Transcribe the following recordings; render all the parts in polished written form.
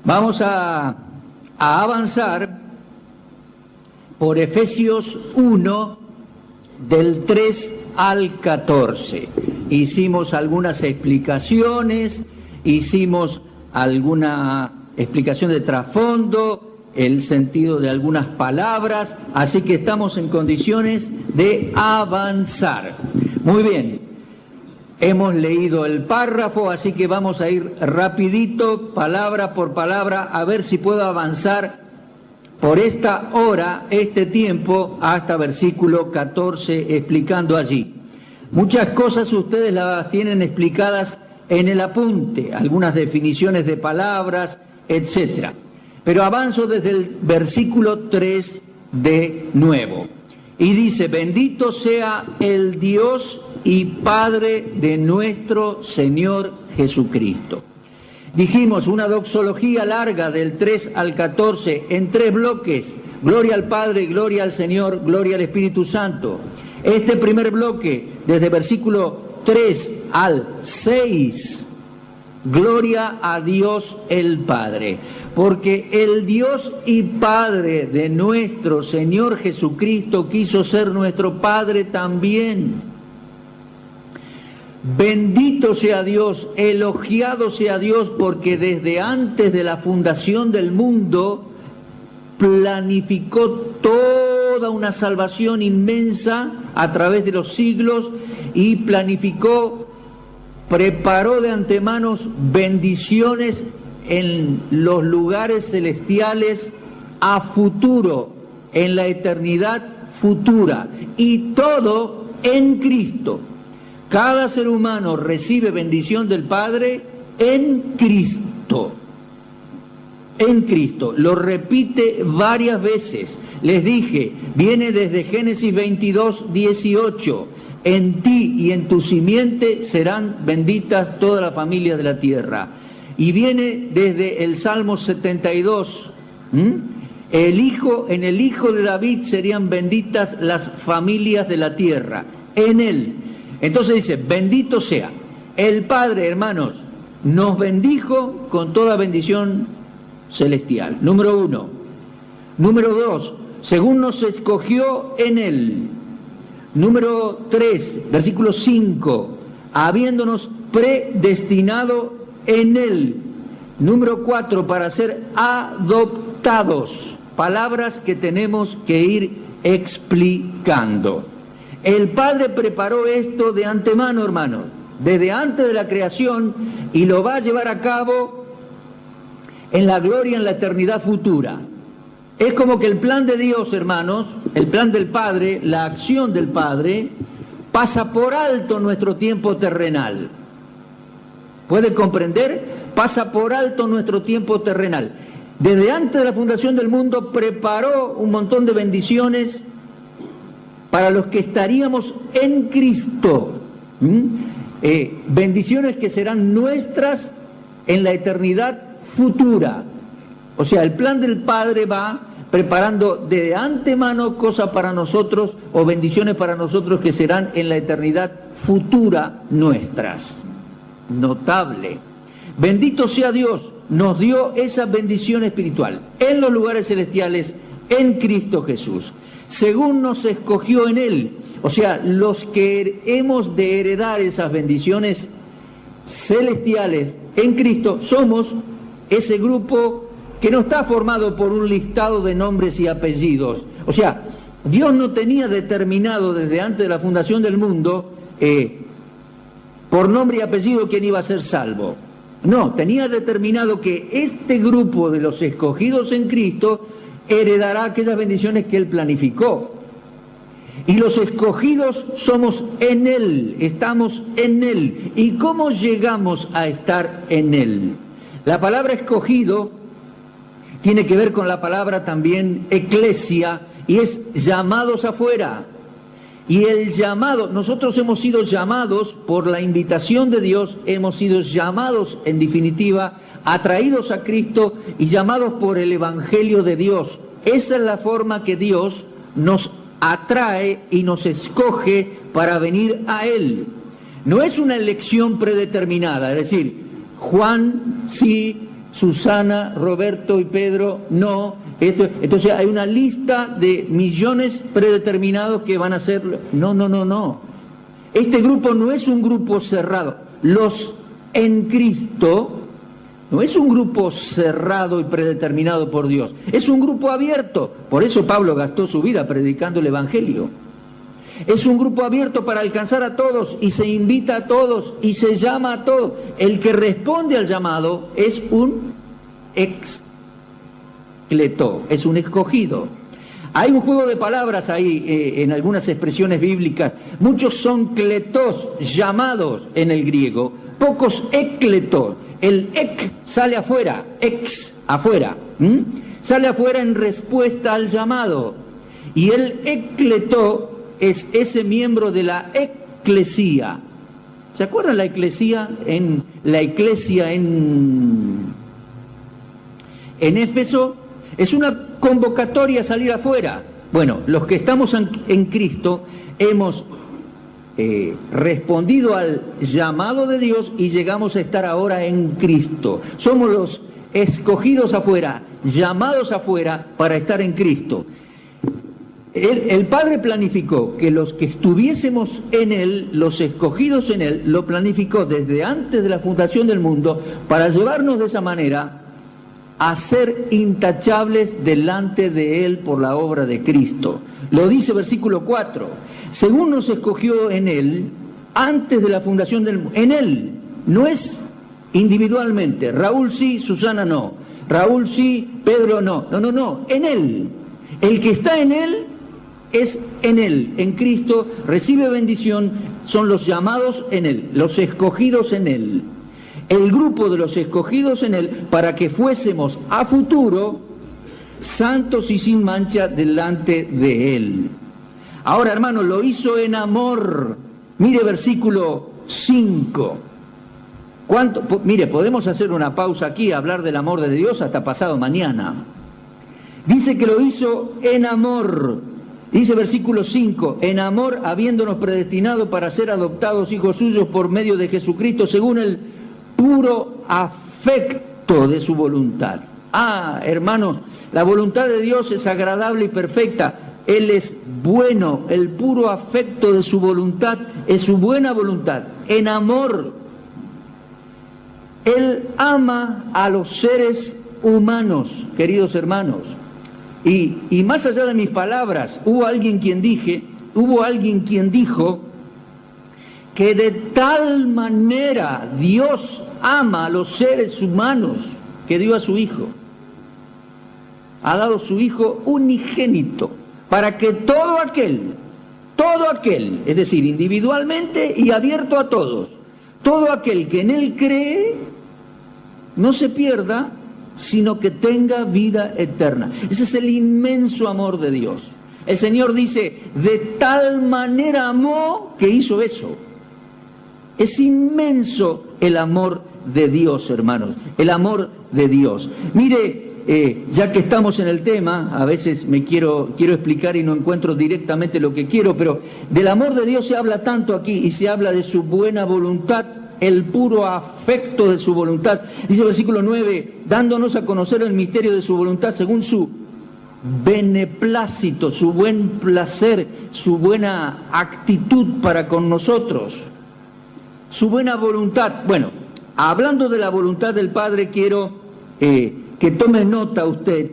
Vamos a avanzar por Efesios 1, del 3 al 14. Hicimos algunas explicaciones, hicimos alguna explicación de trasfondo, el sentido de algunas palabras, así que estamos en condiciones de avanzar. Muy bien, hemos leído el párrafo, así que vamos a ir rapidito, palabra por palabra, a ver si puedo avanzar por esta hora, este tiempo, hasta versículo 14, explicando allí. Muchas cosas ustedes las tienen explicadas en el apunte, algunas definiciones de palabras, etc. Pero avanzo desde el versículo 3 de nuevo. Y dice: bendito sea el Dios y Padre de nuestro Señor Jesucristo. Dijimos una doxología larga del 3 al 14 en 3 bloques: gloria al Padre, gloria al Señor, gloria al Espíritu Santo. Este primer bloque, desde versículo 3 al 6, gloria a Dios el Padre, porque el Dios y Padre de nuestro Señor Jesucristo quiso ser nuestro Padre también. Bendito sea Dios, elogiado sea Dios, porque desde antes de la fundación del mundo planificó toda una salvación inmensa a través de los siglos y preparó de antemano bendiciones en los lugares celestiales a futuro, en la eternidad futura, y todo en Cristo. Cada ser humano recibe bendición del Padre en Cristo. En Cristo. Lo repite varias veces. Les dije, viene desde Génesis 22, 18. En ti y en tu simiente serán benditas todas las familias de la tierra. Y viene desde el Salmo 72. En el Hijo de David serían benditas las familias de la tierra. En él. Entonces dice: bendito sea. El Padre, hermanos, nos bendijo con toda bendición celestial. Número 1. Número 2, según nos escogió en él. Número 3, versículo 5, habiéndonos predestinado en él. Número 4, para ser adoptados. Palabras que tenemos que ir explicando. El Padre preparó esto de antemano, hermanos, desde antes de la creación, y lo va a llevar a cabo en la gloria, en la eternidad futura. Es como que el plan de Dios, hermanos, el plan del Padre, la acción del Padre, pasa por alto nuestro tiempo terrenal. ¿Puede comprender? Pasa por alto nuestro tiempo terrenal. Desde antes de la fundación del mundo preparó un montón de bendiciones para los que estaríamos en Cristo. Bendiciones que serán nuestras en la eternidad futura. O sea, el plan del Padre va preparando de antemano cosas para nosotros, o bendiciones para nosotros que serán en la eternidad futura nuestras. Notable. Bendito sea Dios, nos dio esa bendición espiritual en los lugares celestiales en Cristo Jesús, según nos escogió en él. O sea, los que hemos de heredar esas bendiciones celestiales en Cristo somos ese grupo que no está formado por un listado de nombres y apellidos. O sea, Dios no tenía determinado desde antes de la fundación del mundo por nombre y apellido quién iba a ser salvo. No, tenía determinado que este grupo de los escogidos en Cristo heredará aquellas bendiciones que Él planificó. Y los escogidos somos en Él, estamos en Él. ¿Y cómo llegamos a estar en Él? La palabra escogido tiene que ver con la palabra también eclesia, y es llamados afuera. Y el llamado, nosotros hemos sido llamados por la invitación de Dios, hemos sido llamados en definitiva, atraídos a Cristo y llamados por el Evangelio de Dios. Esa es la forma que Dios nos atrae y nos escoge para venir a Él. No es una elección predeterminada, es decir, Juan sí, Susana, Roberto y Pedro, no. Entonces hay una lista de millones predeterminados que van a ser... No. Este grupo no es un grupo cerrado. Los en Cristo no es un grupo cerrado y predeterminado por Dios. Es un grupo abierto. Por eso Pablo gastó su vida predicando el Evangelio. Es un grupo abierto para alcanzar a todos y se invita a todos y se llama a todos. El que responde al llamado es un excleto, es un escogido. Hay un juego de palabras ahí en algunas expresiones bíblicas. Muchos son kletos, llamados en el griego, pocos ekletos. El ek sale afuera, afuera, sale afuera en respuesta al llamado. Y el ekleto es ese miembro de la eclesía. ¿Se acuerdan la iglesia en Éfeso? Es una convocatoria a salir afuera. Bueno, los que estamos en Cristo hemos respondido al llamado de Dios y llegamos a estar ahora en Cristo. Somos los escogidos afuera, llamados afuera para estar en Cristo. El Padre planificó que los que estuviésemos en Él, los escogidos en Él, lo planificó desde antes de la fundación del mundo para llevarnos de esa manera a ser intachables delante de Él por la obra de Cristo. Lo dice versículo 4. Según nos escogió en Él, antes de la fundación del mundo. En Él, no es individualmente. Raúl sí, Susana no. Raúl sí, Pedro no. No, en Él. El que está en Él es en Él, en Cristo, recibe bendición, son los llamados en Él, los escogidos en Él. El grupo de los escogidos en Él para que fuésemos a futuro santos y sin mancha delante de Él. Ahora, hermanos, lo hizo en amor. Mire versículo 5. Mire, podemos hacer una pausa aquí, hablar del amor de Dios hasta pasado mañana. Dice que lo hizo en amor. Dice versículo 5, en amor habiéndonos predestinado para ser adoptados hijos suyos por medio de Jesucristo según el puro afecto de su voluntad. Hermanos, la voluntad de Dios es agradable y perfecta. Él es bueno, el puro afecto de su voluntad es su buena voluntad. En amor, Él ama a los seres humanos, queridos hermanos. Y más allá de mis palabras, hubo alguien quien dijo que de tal manera Dios ama a los seres humanos que dio a su Hijo. Ha dado su Hijo unigénito para que todo aquel, es decir, individualmente y abierto a todos, todo aquel que en Él cree, no se pierda, sino que tenga vida eterna. Ese es el inmenso amor de Dios. El Señor dice, de tal manera amó que hizo eso. Es inmenso el amor de Dios, hermanos, el amor de Dios. Mire, ya que estamos en el tema, a veces quiero explicar y no encuentro directamente lo que quiero, pero del amor de Dios se habla tanto aquí y se habla de su buena voluntad, el puro afecto de su voluntad. Dice el versículo 9, dándonos a conocer el misterio de su voluntad según su beneplácito, su buen placer, su buena actitud para con nosotros, su buena voluntad. Bueno, hablando de la voluntad del Padre, quiero que tome nota usted.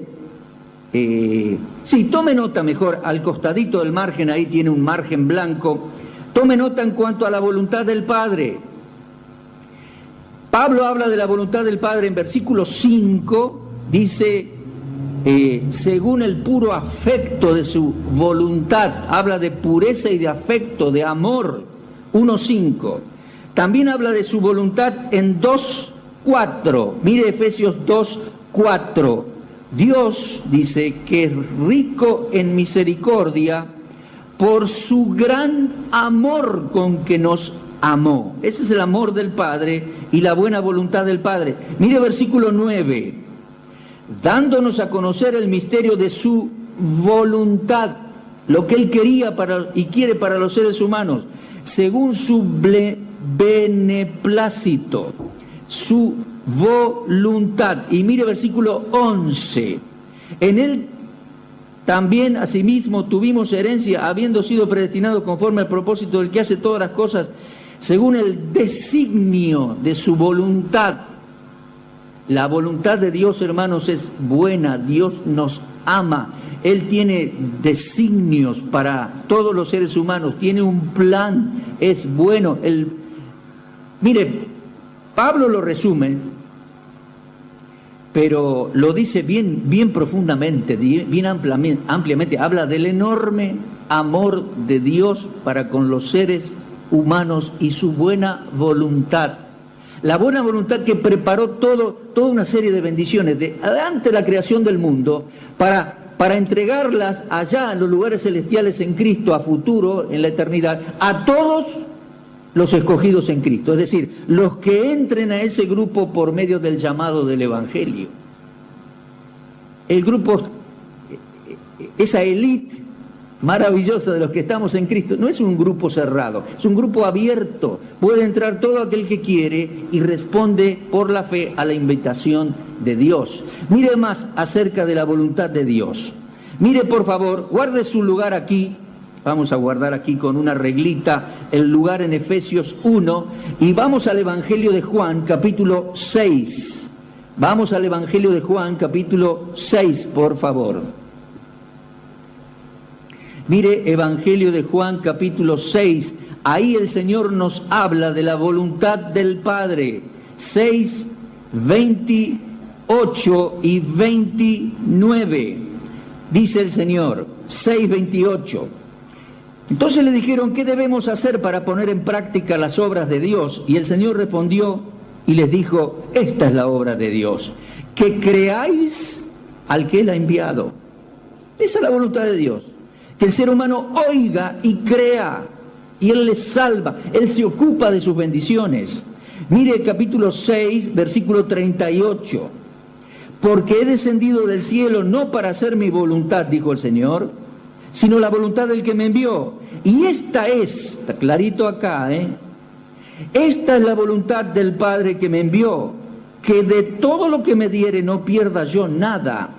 Tome nota mejor, al costadito del margen, ahí tiene un margen blanco. Tome nota en cuanto a la voluntad del Padre. Pablo habla de la voluntad del Padre en versículo 5, dice, según el puro afecto de su voluntad, habla de pureza y de afecto, de amor, 1:5. También habla de su voluntad en 2:4, mire Efesios 2:4, Dios dice que es rico en misericordia por su gran amor con que nos amó. Ese es el amor del Padre y la buena voluntad del Padre. Mire versículo 9. Dándonos a conocer el misterio de su voluntad, lo que Él quería y quiere para los seres humanos, según su beneplácito, su voluntad. Y mire versículo 11. En él también asimismo tuvimos herencia, habiendo sido predestinados conforme al propósito del que hace todas las cosas, según el designio de su voluntad. La voluntad de Dios, hermanos, es buena. Dios nos ama. Él tiene designios para todos los seres humanos. Tiene un plan. Es bueno. Mire, Pablo lo resume, pero lo dice bien profundamente, bien ampliamente. Habla del enorme amor de Dios para con los seres humanos y su buena voluntad. La buena voluntad que preparó toda una serie de bendiciones ante la creación del mundo para entregarlas allá en los lugares celestiales en Cristo, a futuro, en la eternidad, a todos los escogidos en Cristo. Es decir, los que entren a ese grupo por medio del llamado del Evangelio. El grupo, esa élite maravillosa de los que estamos en Cristo, no es un grupo cerrado, es un grupo abierto. Puede entrar todo aquel que quiere y responde por la fe a la invitación de Dios. Mire más acerca de la voluntad de Dios. Mire, por favor, guarde su lugar aquí. Vamos a guardar aquí con una reglita el lugar en Efesios 1 y vamos al Evangelio de Juan, capítulo 6. Vamos al Evangelio de Juan, capítulo 6, por favor. Mire, Evangelio de Juan, capítulo 6. Ahí el Señor nos habla de la voluntad del Padre. 6, 28 y 29. Dice el Señor, 6, 28. Entonces le dijeron, ¿qué debemos hacer para poner en práctica las obras de Dios? Y el Señor respondió y les dijo, esta es la obra de Dios, que creáis al que Él ha enviado. Esa es la voluntad de Dios, que el ser humano oiga y crea, y Él les salva, Él se ocupa de sus bendiciones. Mire el capítulo 6, versículo 38. Porque he descendido del cielo no para hacer mi voluntad, dijo el Señor, sino la voluntad del que me envió. Y esta es, está clarito acá, esta es la voluntad del Padre que me envió, que de todo lo que me diere no pierda yo nada,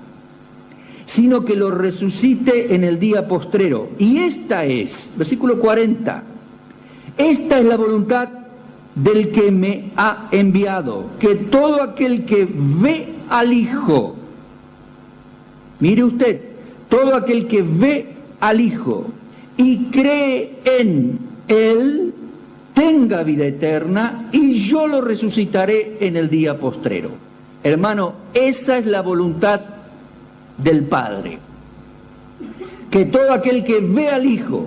sino que lo resucite en el día postrero. Y esta es, versículo 40, esta es la voluntad del que me ha enviado, que todo aquel que ve al Hijo, mire usted, todo aquel que ve al Hijo y cree en Él, tenga vida eterna, y yo lo resucitaré en el día postrero. Hermano, esa es la voluntad del Padre, que todo aquel que ve al Hijo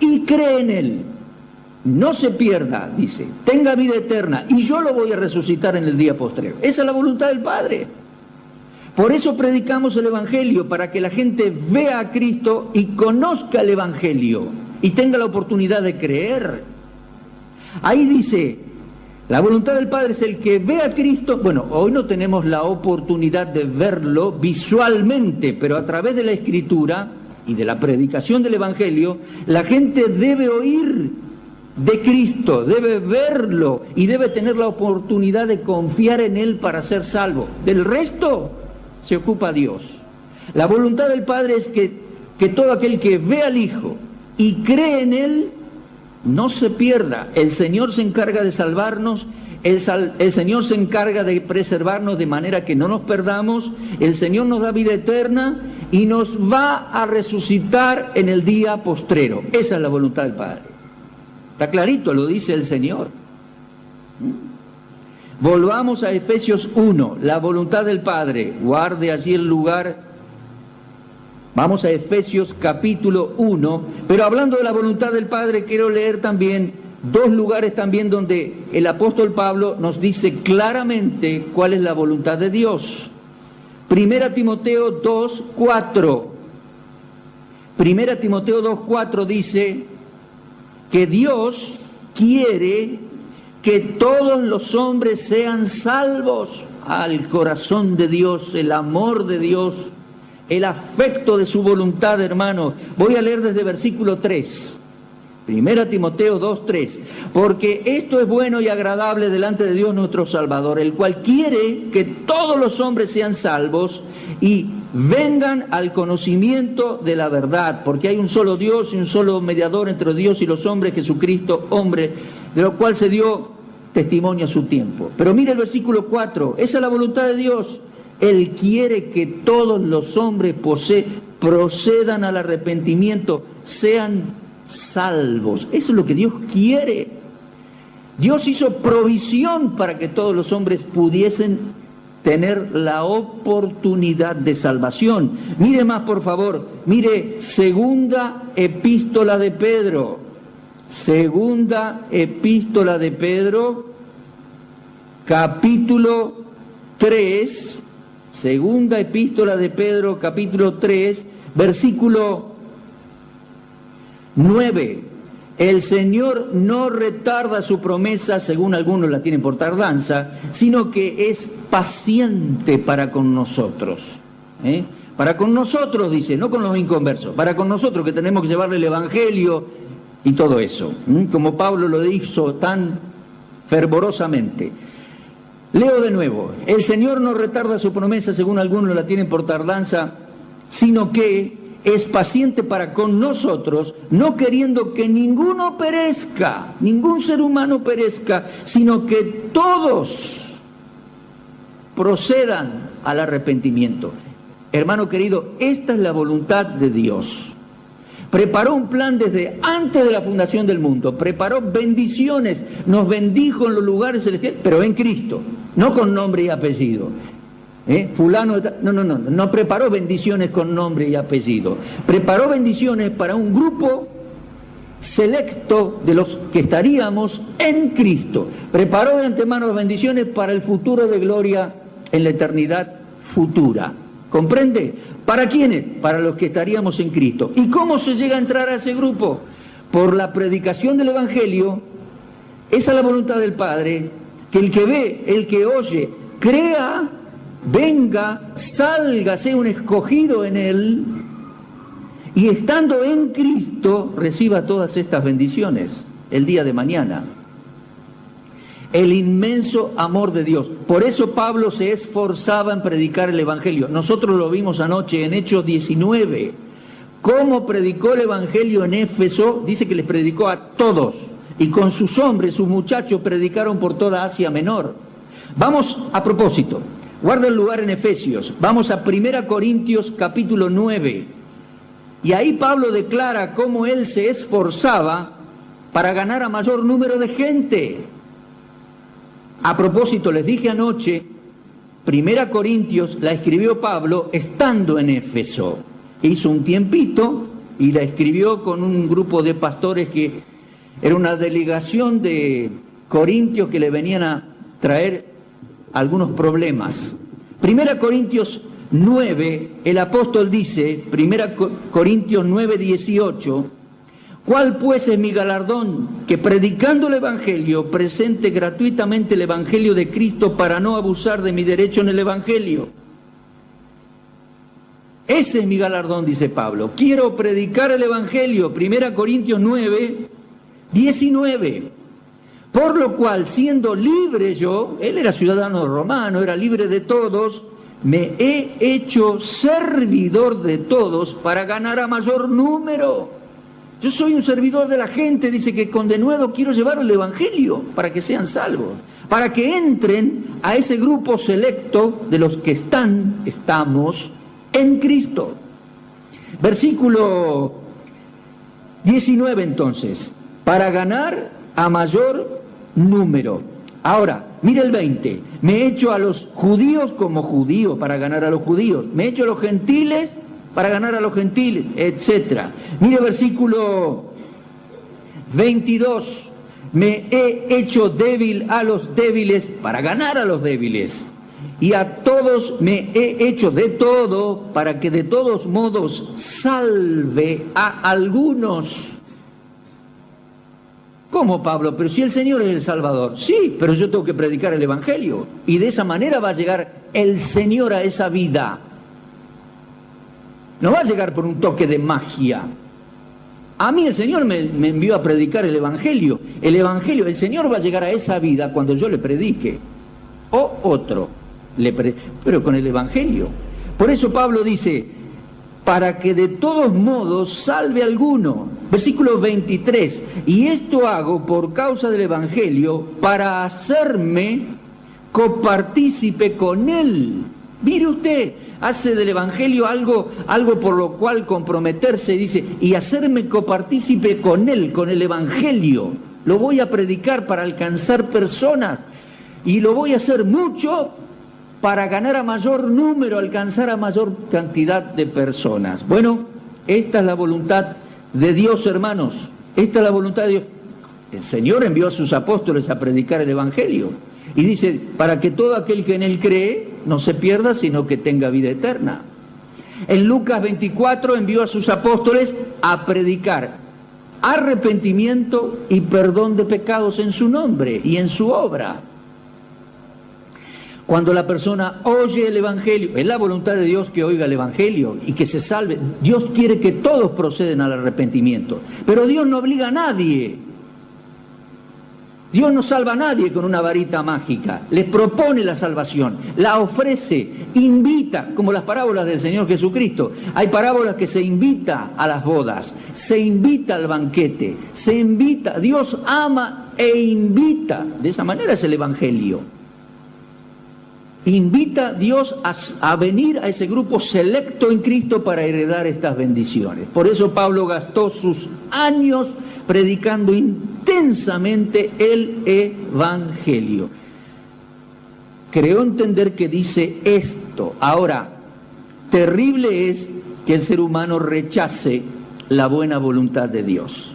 y cree en Él, no se pierda, dice, tenga vida eterna, y yo lo voy a resucitar en el día postrero. Esa es la voluntad del Padre. Por eso predicamos el Evangelio, para que la gente vea a Cristo y conozca el Evangelio y tenga la oportunidad de creer. Ahí dice, la voluntad del Padre es el que ve a Cristo. Bueno, hoy no tenemos la oportunidad de verlo visualmente, pero a través de la Escritura y de la predicación del Evangelio, la gente debe oír de Cristo, debe verlo y debe tener la oportunidad de confiar en Él para ser salvo. Del resto se ocupa Dios. La voluntad del Padre es que todo aquel que ve al Hijo y cree en Él no se pierda. El Señor se encarga de salvarnos, el Señor se encarga de preservarnos de manera que no nos perdamos. El Señor nos da vida eterna y nos va a resucitar en el día postrero. Esa es la voluntad del Padre. Está clarito, lo dice el Señor. Volvamos a Efesios 1, la voluntad del Padre. Guarde allí el lugar. Vamos a Efesios capítulo 1, pero hablando de la voluntad del Padre, quiero leer también dos lugares también donde el apóstol Pablo nos dice claramente cuál es la voluntad de Dios. Primera Timoteo 2, 4. Primera Timoteo 2, 4 dice que Dios quiere que todos los hombres sean salvos. Al corazón de Dios, el amor de Dios, el afecto de su voluntad, hermanos. Voy a leer desde versículo 3. Primera Timoteo 2:3, porque esto es bueno y agradable delante de Dios nuestro Salvador, el cual quiere que todos los hombres sean salvos y vengan al conocimiento de la verdad, porque hay un solo Dios y un solo mediador entre Dios y los hombres, Jesucristo, hombre, de lo cual se dio testimonio a su tiempo. Pero mire el versículo 4, esa es la voluntad de Dios. Él quiere que todos los hombres procedan al arrepentimiento, sean salvos. Eso es lo que Dios quiere. Dios hizo provisión para que todos los hombres pudiesen tener la oportunidad de salvación. Mire más, por favor, mire segunda epístola de Pedro. Segunda epístola de Pedro, capítulo 3. Segunda epístola de Pedro, capítulo 3, versículo 9. El Señor no retarda su promesa, según algunos la tienen por tardanza, sino que es paciente para con nosotros. Para con nosotros, dice, no con los inconversos, para con nosotros que tenemos que llevarle el Evangelio y todo eso, como Pablo lo hizo tan fervorosamente. Leo de nuevo, el Señor no retarda su promesa, según algunos la tienen por tardanza, sino que es paciente para con nosotros, no queriendo que ninguno perezca, ningún ser humano perezca, sino que todos procedan al arrepentimiento. Hermano querido, esta es la voluntad de Dios. Preparó un plan desde antes de la fundación del mundo, preparó bendiciones, nos bendijo en los lugares celestiales, pero en Cristo, no con nombre y apellido. Fulano, no preparó bendiciones con nombre y apellido, preparó bendiciones para un grupo selecto de los que estaríamos en Cristo, preparó de antemano bendiciones para el futuro de gloria en la eternidad futura. ¿Comprende? ¿Para quiénes? Para los que estaríamos en Cristo. ¿Y cómo se llega a entrar a ese grupo? Por la predicación del Evangelio. Esa es la voluntad del Padre, que el que ve, el que oye, crea, venga, salga, sea un escogido en Él, y estando en Cristo, reciba todas estas bendiciones el día de mañana. El inmenso amor de Dios. Por eso Pablo se esforzaba en predicar el Evangelio. Nosotros lo vimos anoche en Hechos 19. ¿Cómo predicó el Evangelio en Éfeso? Dice que les predicó a todos. Y con sus hombres, sus muchachos, predicaron por toda Asia Menor. Vamos a propósito. Guarda el lugar en Efesios. Vamos a 1 Corintios capítulo 9. Y ahí Pablo declara cómo él se esforzaba para ganar a mayor número de gente. A propósito, les dije anoche, 1 Corintios la escribió Pablo estando en Éfeso. Hizo un tiempito y la escribió con un grupo de pastores que era una delegación de corintios que le venían a traer algunos problemas. 1 Corintios 9, el apóstol dice, 1 Corintios 9, 18, ¿cuál pues es mi galardón? Que predicando el Evangelio presente gratuitamente el Evangelio de Cristo para no abusar de mi derecho en el Evangelio. Ese es mi galardón, dice Pablo. Quiero predicar el Evangelio, 1 Corintios 9, 19. Por lo cual, siendo libre yo, él era ciudadano romano, era libre de todos, me he hecho servidor de todos para ganar a mayor número. Yo soy un servidor de la gente, dice que con denuedo quiero llevar el Evangelio para que sean salvos, para que entren a ese grupo selecto de los que estamos en Cristo. Versículo 19 entonces, para ganar a mayor número. Ahora, mire el 20, me he hecho a los judíos como judío para ganar a los judíos, me he hecho a los gentiles para ganar a los gentiles, etc. Mire versículo 22, me he hecho débil a los débiles para ganar a los débiles, y a todos me he hecho de todo para que de todos modos salve a algunos. ¿Cómo, Pablo? Pero si el Señor es el Salvador. Sí, pero yo tengo que predicar el Evangelio, y de esa manera va a llegar el Señor a esa vida. No va a llegar por un toque de magia. A mí el Señor me envió a predicar el Evangelio. El Señor va a llegar a esa vida cuando yo le predique. O otro, pero con el Evangelio. Por eso Pablo dice, para que de todos modos salve a alguno. Versículo 23, y esto hago por causa del Evangelio, para hacerme copartícipe con él. Mire usted, hace del Evangelio algo por lo cual comprometerse, dice, y hacerme copartícipe con él, con el Evangelio. Lo voy a predicar para alcanzar personas, y lo voy a hacer mucho para ganar a mayor número, alcanzar a mayor cantidad de personas. Bueno, esta es la voluntad de Dios, hermanos. Esta es la voluntad de Dios. El Señor envió a sus apóstoles a predicar el Evangelio. Y dice, para que todo aquel que en él cree no se pierda, sino que tenga vida eterna. En Lucas 24 envió a sus apóstoles a predicar arrepentimiento y perdón de pecados en su nombre y en su obra. Cuando la persona oye el Evangelio, es la voluntad de Dios que oiga el Evangelio y que se salve. Dios quiere que todos proceden al arrepentimiento, pero Dios no obliga a nadie. Dios no salva a nadie con una varita mágica, les propone la salvación, la ofrece, invita, como las parábolas del Señor Jesucristo. Hay parábolas que se invita a las bodas, se invita al banquete, se invita, Dios ama e invita. De esa manera es el Evangelio. Invita a Dios a venir a ese grupo selecto en Cristo para heredar estas bendiciones. Por eso Pablo gastó sus años predicando intensamente el Evangelio. Creo entender que dice esto. Ahora, terrible es que el ser humano rechace la buena voluntad de Dios.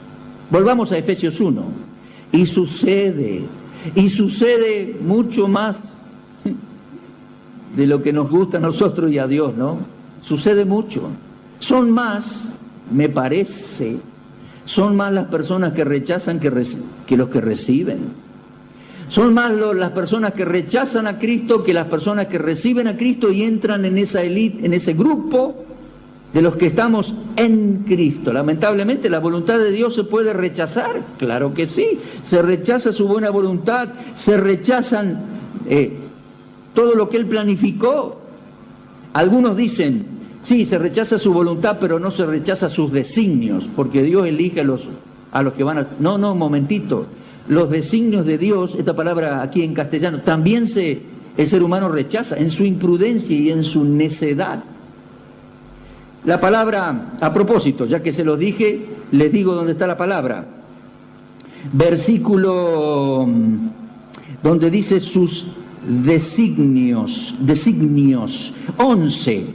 Volvamos a Efesios 1. Y sucede mucho más de lo que nos gusta a nosotros y a Dios, ¿no? Sucede mucho. Son más, me parece, son más las personas que rechazan que los que reciben. Son más las personas que rechazan a Cristo que las personas que reciben a Cristo y entran en esa élite, en ese grupo de los que estamos en Cristo. Lamentablemente la voluntad de Dios se puede rechazar, claro que sí. Se rechaza su buena voluntad, se rechazan todo lo que Él planificó. Algunos dicen, sí, se rechaza su voluntad, pero no se rechaza sus designios, porque Dios elige a los que van a... No, un momentito. Los designios de Dios, esta palabra aquí en castellano, también el ser humano rechaza en su imprudencia y en su necedad. La palabra, a propósito, ya que se los dije, les digo dónde está la palabra. Versículo donde dice sus designios, 11.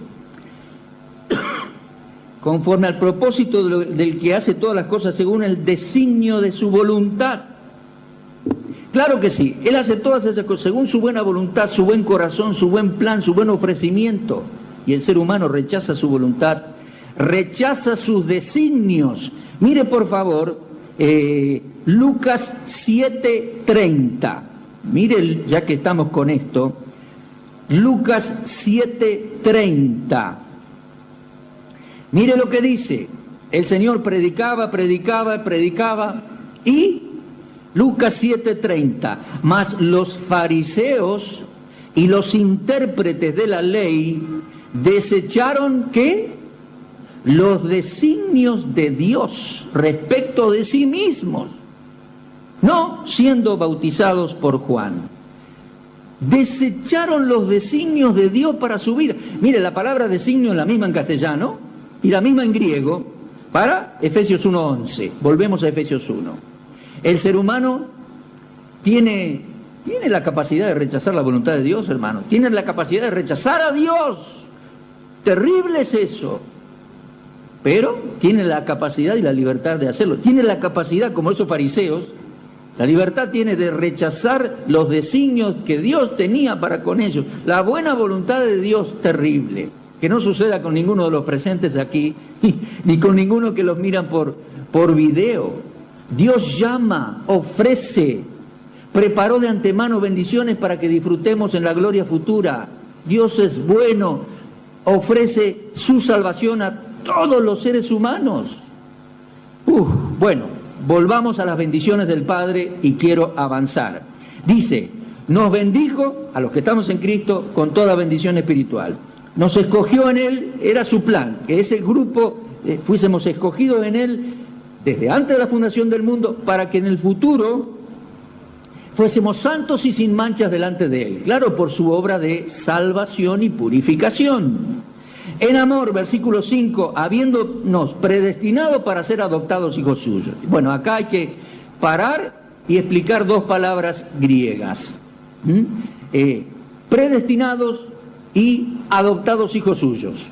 Conforme al propósito del que hace todas las cosas según el designio de su voluntad. Claro que sí, Él hace todas esas cosas según su buena voluntad, su buen corazón, su buen plan, su buen ofrecimiento. Y el ser humano rechaza su voluntad, rechaza sus designios. Mire por favor, Lucas 7:30. Mire, ya que estamos con esto, Lucas 7:30. Mire lo que dice. El Señor predicaba y Lucas 7:30. Mas los fariseos y los intérpretes de la ley desecharon ¿qué? Los designios de Dios respecto de sí mismos, no siendo bautizados por Juan. Desecharon los designios de Dios para su vida. Mire, la palabra designio es la misma en castellano y la misma en griego para Efesios 1:11. Volvemos a Efesios 1. El ser humano tiene la capacidad de rechazar la voluntad de Dios, hermano. Tiene la capacidad de rechazar a Dios. Terrible es eso. Pero tiene la capacidad y la libertad de hacerlo. Tiene la capacidad, como esos fariseos, la libertad tiene de rechazar los designios que Dios tenía para con ellos. La buena voluntad de Dios, terrible. Que no suceda con ninguno de los presentes aquí, ni con ninguno que los miran por video. Dios llama, ofrece, preparó de antemano bendiciones para que disfrutemos en la gloria futura. Dios es bueno, ofrece su salvación a todos los seres humanos. Bueno, volvamos a las bendiciones del Padre y quiero avanzar. Dice, nos bendijo, a los que estamos en Cristo, con toda bendición espiritual. Nos escogió en Él, era su plan, que ese grupo fuésemos escogidos en Él desde antes de la fundación del mundo, para que en el futuro fuésemos santos y sin manchas delante de Él. Claro, por su obra de salvación y purificación. En amor, versículo 5, habiéndonos predestinado para ser adoptados hijos suyos. Bueno, acá hay que parar y explicar dos palabras griegas. Predestinados y adoptados hijos suyos.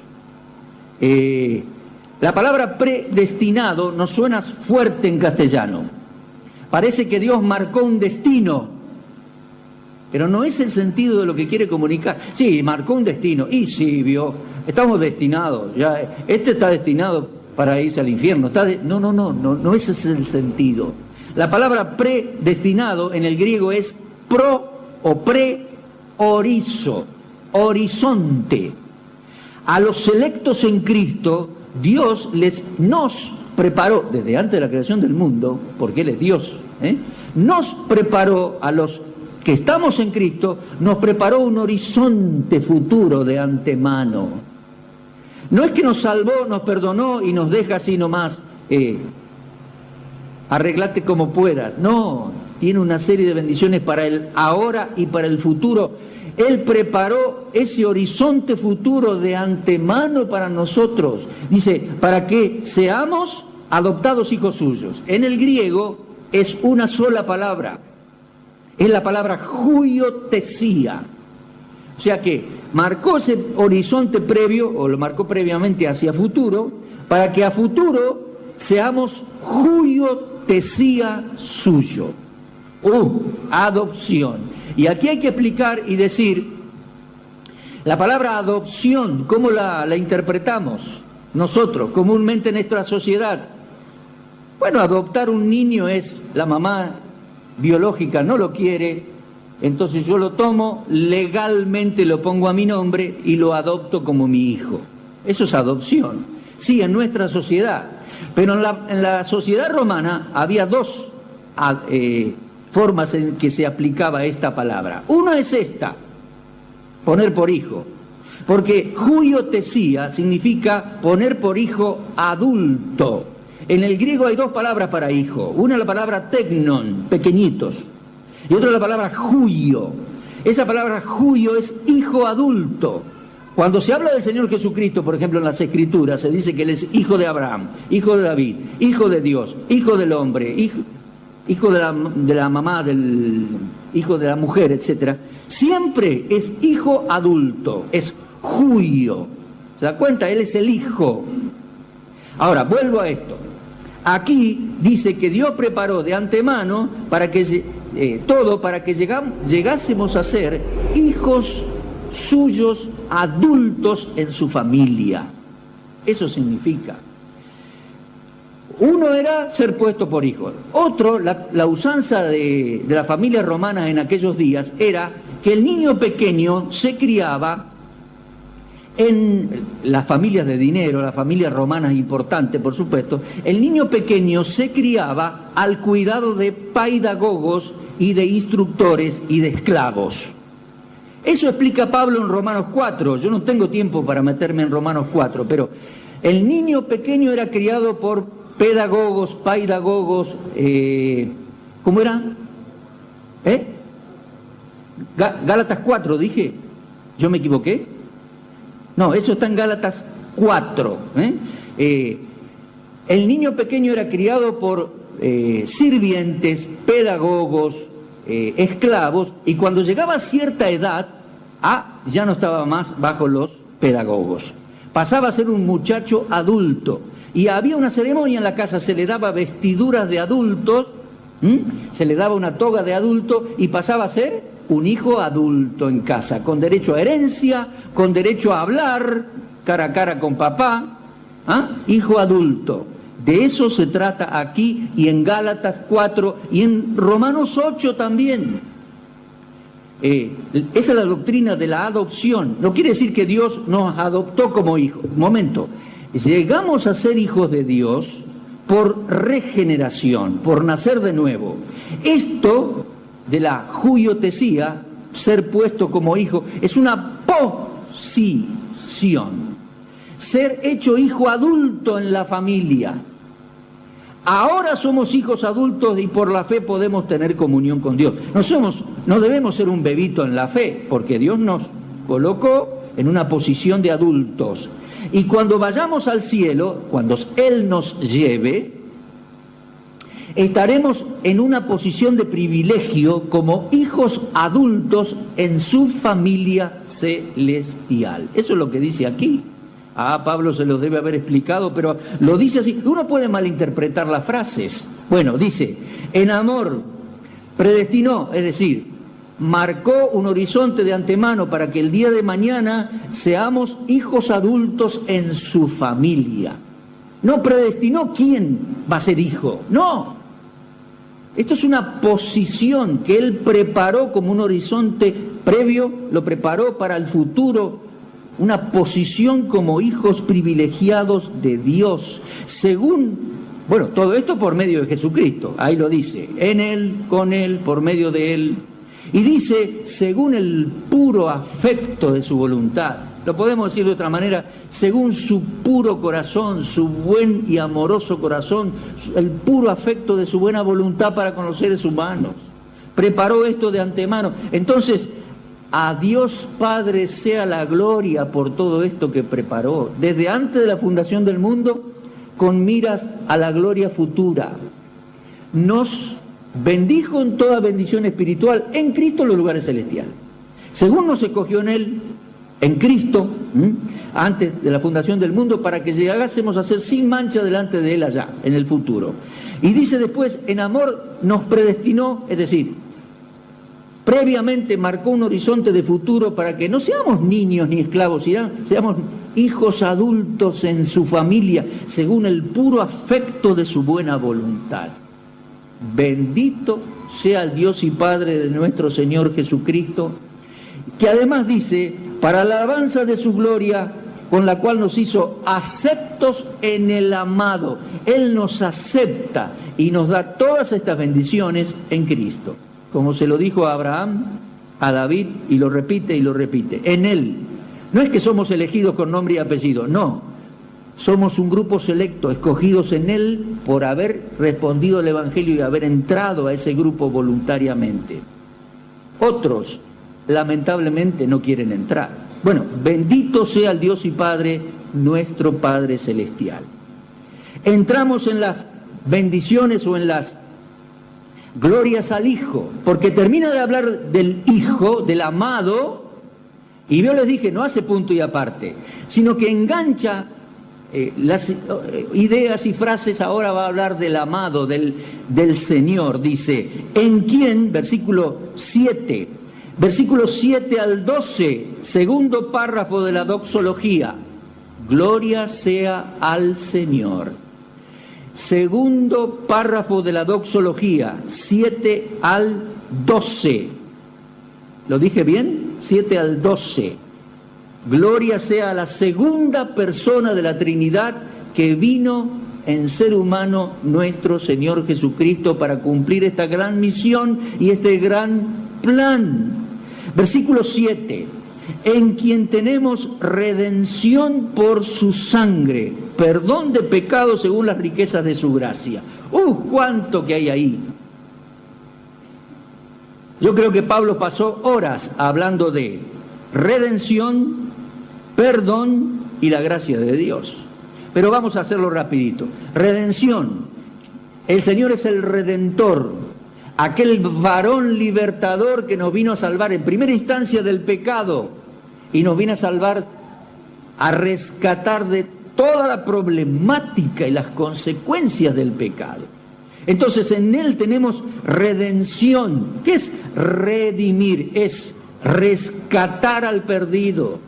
La palabra predestinado nos suena fuerte en castellano. Parece que Dios marcó un destino, pero no es el sentido de lo que quiere comunicar. Sí, marcó un destino, y sí, vio, estamos destinados, ya, está destinado para irse al infierno. No, ese es el sentido. La palabra predestinado en el griego es pro o pre-orizo, horizonte. A los selectos en Cristo, Dios nos preparó, desde antes de la creación del mundo, porque Él es Dios, nos preparó, a los que estamos en Cristo, nos preparó un horizonte futuro de antemano. No es que nos salvó, nos perdonó y nos deja así nomás, arreglate como puedas. No, tiene una serie de bendiciones para el ahora y para el futuro. Él preparó ese horizonte futuro de antemano para nosotros. Dice, para que seamos adoptados hijos suyos. En el griego es una sola palabra. Es la palabra huiotesía. O sea que marcó ese horizonte previo, o lo marcó previamente hacia futuro, para que a futuro seamos huiotesía suyo. Adopción. Y aquí hay que explicar y decir, la palabra adopción, ¿cómo la interpretamos nosotros comúnmente en nuestra sociedad? Bueno, adoptar un niño es, la mamá biológica no lo quiere, entonces yo lo tomo, legalmente lo pongo a mi nombre y lo adopto como mi hijo. Eso es adopción. Sí, en nuestra sociedad. Pero en la sociedad romana había dos formas en que se aplicaba esta palabra. Una es esta, poner por hijo, porque huiotesía significa poner por hijo adulto. En el griego hay dos palabras para hijo, una es la palabra teknon, pequeñitos, y otra es la palabra huio. Esa palabra huio es hijo adulto. Cuando se habla del Señor Jesucristo, por ejemplo, en las Escrituras, se dice que Él es hijo de Abraham, hijo de David, hijo de Dios, hijo del hombre, hijo de la mamá, hijo de la mujer, etc. Siempre es hijo adulto, es huio. ¿Se da cuenta? Él es el hijo. Ahora, vuelvo a esto. Aquí dice que Dios preparó de antemano para que todo para que llegásemos a ser hijos suyos adultos en su familia. Eso significa. Uno era ser puesto por hijo. Otro, la usanza de la familia romana en aquellos días era que el niño pequeño se criaba en las familias de dinero, las familias romanas importantes, por supuesto. El niño pequeño se criaba al cuidado de paidagogos y de instructores y de esclavos. Eso explica Pablo en Romanos 4. Yo no tengo tiempo para meterme en Romanos 4, pero el niño pequeño era criado por pedagogos, paidagogos, ¿cómo era? Gálatas 4, dije. ¿Yo me equivoqué? No, eso está en Gálatas 4. El niño pequeño era criado por sirvientes, pedagogos, esclavos, y cuando llegaba a cierta edad, ya no estaba más bajo los pedagogos. Pasaba a ser un muchacho adulto. Y había una ceremonia en la casa, se le daba vestiduras de adultos, se le daba una toga de adulto y pasaba a ser un hijo adulto en casa, con derecho a herencia, con derecho a hablar cara a cara con papá, hijo adulto. De eso se trata aquí y en Gálatas 4 y en Romanos 8 también. Esa es la doctrina de la adopción. No quiere decir que Dios nos adoptó como hijos. Un momento. Llegamos a ser hijos de Dios por regeneración, por nacer de nuevo. Esto de la huiotesía, ser puesto como hijo, es una posición. Ser hecho hijo adulto en la familia. Ahora somos hijos adultos y por la fe podemos tener comunión con Dios. No debemos ser un bebito en la fe, porque Dios nos colocó en una posición de adultos. Y cuando vayamos al cielo, cuando Él nos lleve, estaremos en una posición de privilegio como hijos adultos en su familia celestial. Eso es lo que dice aquí. Pablo se los debe haber explicado, pero lo dice así. Uno puede malinterpretar las frases. Bueno, dice, en amor predestinó, es decir, marcó un horizonte de antemano para que el día de mañana seamos hijos adultos en su familia. No predestinó quién va a ser hijo, no. Esto es una posición que Él preparó como un horizonte previo, lo preparó para el futuro. Una posición como hijos privilegiados de Dios, según, bueno, todo esto por medio de Jesucristo, ahí lo dice, en Él, con Él, por medio de Él, y dice, según el puro afecto de su voluntad, lo podemos decir de otra manera, según su puro corazón, su buen y amoroso corazón, el puro afecto de su buena voluntad para con los seres humanos, preparó esto de antemano. Entonces, a Dios Padre sea la gloria por todo esto que preparó, desde antes de la fundación del mundo, con miras a la gloria futura. Nos bendijo en toda bendición espiritual en Cristo en los lugares celestiales. Según nos escogió en Él, en Cristo, antes de la fundación del mundo, para que llegásemos a ser sin mancha delante de Él allá, en el futuro. Y dice después, en amor nos predestinó, es decir, previamente marcó un horizonte de futuro para que no seamos niños ni esclavos, seamos hijos adultos en su familia, según el puro afecto de su buena voluntad. Bendito sea el Dios y Padre de nuestro Señor Jesucristo, que además dice, para la alabanza de su gloria, con la cual nos hizo aceptos en el amado. Él nos acepta y nos da todas estas bendiciones en Cristo. Como se lo dijo a Abraham, a David, y lo repite, en Él. No es que somos elegidos con nombre y apellido, no. Somos un grupo selecto, escogidos en Él por haber respondido al Evangelio y haber entrado a ese grupo voluntariamente. Otros, lamentablemente, no quieren entrar. Bueno, bendito sea el Dios y Padre, nuestro Padre Celestial. Entramos en las bendiciones o en las glorias al Hijo, porque termina de hablar del Hijo, del amado, y yo les dije, no hace punto y aparte, sino que engancha las ideas y frases. Ahora va a hablar del amado, del Señor. Dice, en quien, versículo 7 al 12, segundo párrafo de la doxología, gloria sea al Señor. Segundo párrafo de la doxología, 7 al 12. ¿Lo dije bien? 7 al 12. Gloria sea a la segunda persona de la Trinidad que vino en ser humano nuestro Señor Jesucristo para cumplir esta gran misión y este gran plan. Versículo 7. En quien tenemos redención por su sangre, perdón de pecados según las riquezas de su gracia. ¡Cuánto que hay ahí! Yo creo que Pablo pasó horas hablando de redención, perdón y la gracia de Dios. Pero vamos a hacerlo rapidito. Redención. El Señor es el Redentor, aquel varón libertador que nos vino a salvar en primera instancia del pecado y nos vino a salvar, a rescatar de toda la problemática y las consecuencias del pecado. Entonces en Él tenemos redención. ¿Qué es redimir? Es rescatar al perdido,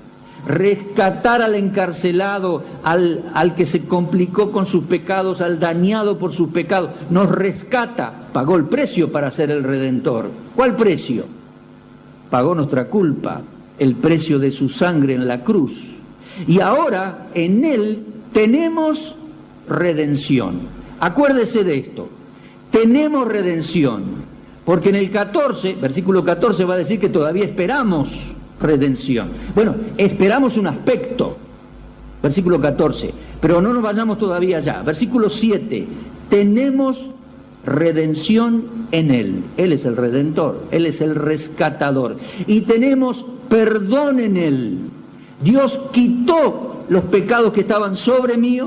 rescatar al encarcelado, al que se complicó con sus pecados, al dañado por sus pecados. Nos rescata, pagó el precio para ser el Redentor. ¿Cuál precio? Pagó nuestra culpa, el precio de su sangre en la cruz. Y ahora en Él tenemos redención. Acuérdese de esto. Tenemos redención, porque en el 14, versículo 14 va a decir que todavía esperamos redención. Bueno, esperamos un aspecto, versículo 14, pero no nos vayamos todavía allá. Versículo 7, tenemos redención en Él. Él es el Redentor, Él es el rescatador. Y tenemos perdón en Él. Dios quitó los pecados que estaban sobre mí,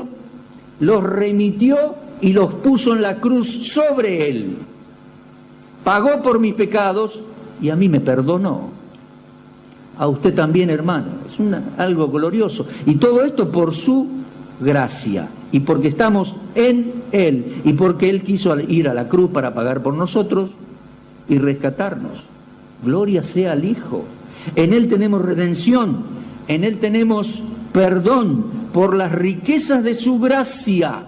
los remitió y los puso en la cruz sobre Él. Pagó por mis pecados y a mí me perdonó. A usted también, hermano. Es algo glorioso. Y todo esto por su gracia. Y porque estamos en Él. Y porque Él quiso ir a la cruz para pagar por nosotros y rescatarnos. Gloria sea al Hijo. En Él tenemos redención. En Él tenemos perdón por las riquezas de su gracia.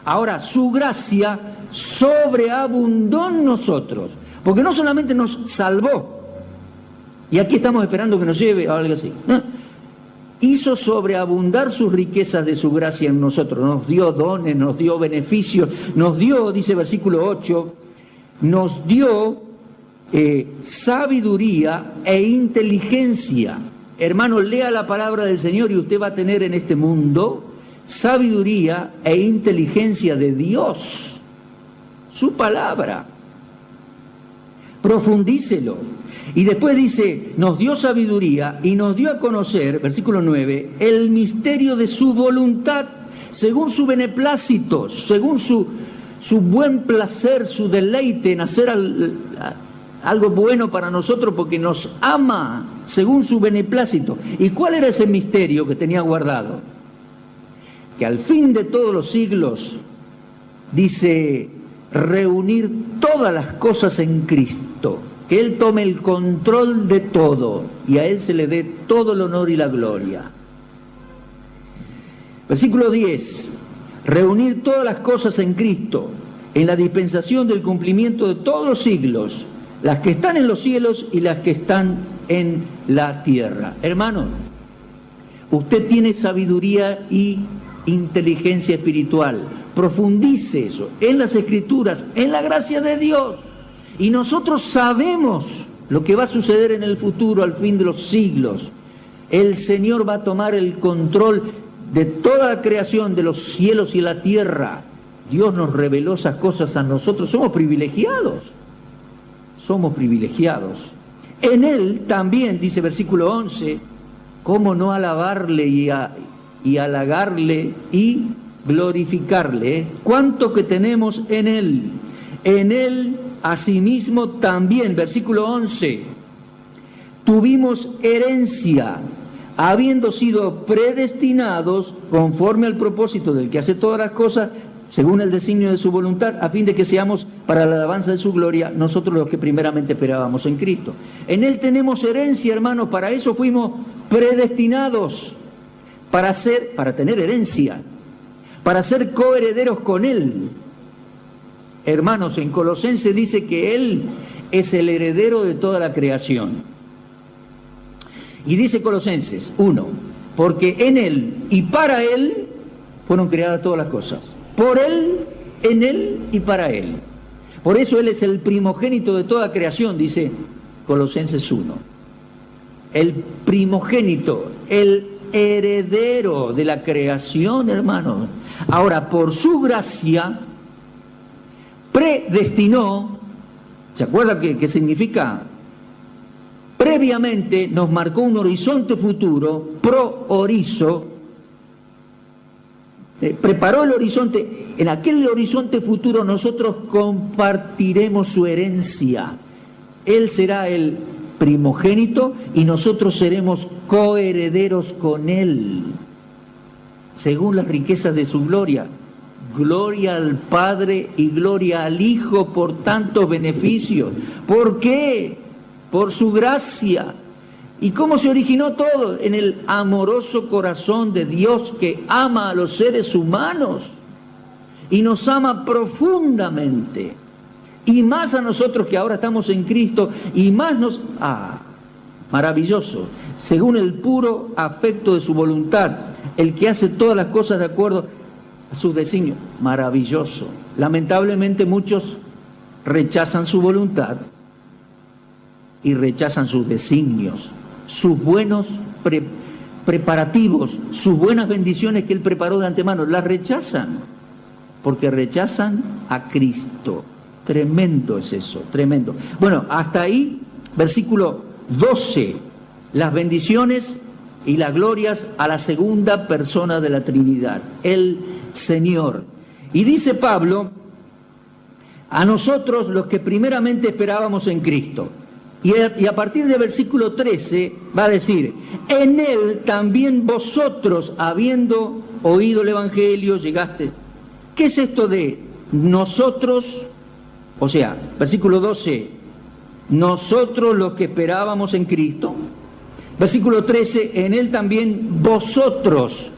Ahora, su gracia sobreabundó en nosotros. Porque no solamente nos salvó, y aquí estamos esperando que nos lleve a algo así, ¿no? Hizo sobreabundar sus riquezas de su gracia en nosotros. Nos dio dones, nos dio beneficios, nos dio, dice versículo 8, nos dio sabiduría e inteligencia. Hermano, lea la palabra del Señor y usted va a tener en este mundo sabiduría e inteligencia de Dios. Su palabra. Profundícelo. Y después dice, nos dio sabiduría y nos dio a conocer, versículo 9, el misterio de su voluntad, según su beneplácito, según su buen placer, su deleite en hacer algo bueno para nosotros porque nos ama, según su beneplácito. ¿Y cuál era ese misterio que tenía guardado? Que al fin de todos los siglos, dice, reunir todas las cosas en Cristo. Que Él tome el control de todo y a Él se le dé todo el honor y la gloria. Versículo 10. Reunir todas las cosas en Cristo, en la dispensación del cumplimiento de todos los siglos, las que están en los cielos y las que están en la tierra. Hermano, usted tiene sabiduría y inteligencia espiritual. Profundice eso en las Escrituras, en la gracia de Dios. Y nosotros sabemos lo que va a suceder en el futuro, al fin de los siglos. El Señor va a tomar el control de toda la creación, de los cielos y la tierra. Dios nos reveló esas cosas a nosotros. Somos privilegiados. Somos privilegiados. En Él también, dice versículo 11, ¿cómo no alabarle y halagarle y glorificarle? ¿Cuánto que tenemos en Él? En Él asimismo también, versículo 11, tuvimos herencia, habiendo sido predestinados conforme al propósito del que hace todas las cosas, según el designio de su voluntad, a fin de que seamos para la alabanza de su gloria, nosotros los que primeramente esperábamos en Cristo. En Él tenemos herencia, hermanos, para eso fuimos predestinados, para tener herencia, para ser coherederos con Él. Hermanos, en Colosenses dice que Él es el heredero de toda la creación. Y dice Colosenses 1, porque en Él y para Él fueron creadas todas las cosas. Por Él, en Él y para Él. Por eso Él es el primogénito de toda creación, dice Colosenses 1. El primogénito, el heredero de la creación, hermanos. Ahora, por su gracia, predestinó, ¿se acuerda qué significa? Previamente nos marcó un horizonte futuro, pro-horizo, preparó el horizonte. En aquel horizonte futuro nosotros compartiremos su herencia. Él será el primogénito y nosotros seremos coherederos con Él, según las riquezas de su gloria. Gloria al Padre y gloria al Hijo por tantos beneficios. ¿Por qué? Por su gracia. ¿Y cómo se originó todo? En el amoroso corazón de Dios que ama a los seres humanos y nos ama profundamente. Y más a nosotros que ahora estamos en Cristo y más nos... maravilloso. Según el puro afecto de su voluntad, el que hace todas las cosas de acuerdo a sus designios. Maravilloso. Lamentablemente muchos rechazan su voluntad y rechazan sus designios, sus buenos preparativos, sus buenas bendiciones que Él preparó de antemano. Las rechazan porque rechazan a Cristo. Tremendo es eso, tremendo. Bueno, hasta ahí, versículo 12, las bendiciones y las glorias a la segunda persona de la Trinidad, el Señor. Y dice Pablo, a nosotros los que primeramente esperábamos en Cristo. Y a partir del versículo 13 va a decir, en Él también vosotros, habiendo oído el Evangelio, llegaste. ¿Qué es esto de nosotros? O sea, versículo 12, nosotros los que esperábamos en Cristo. Versículo 13, en Él también vosotros.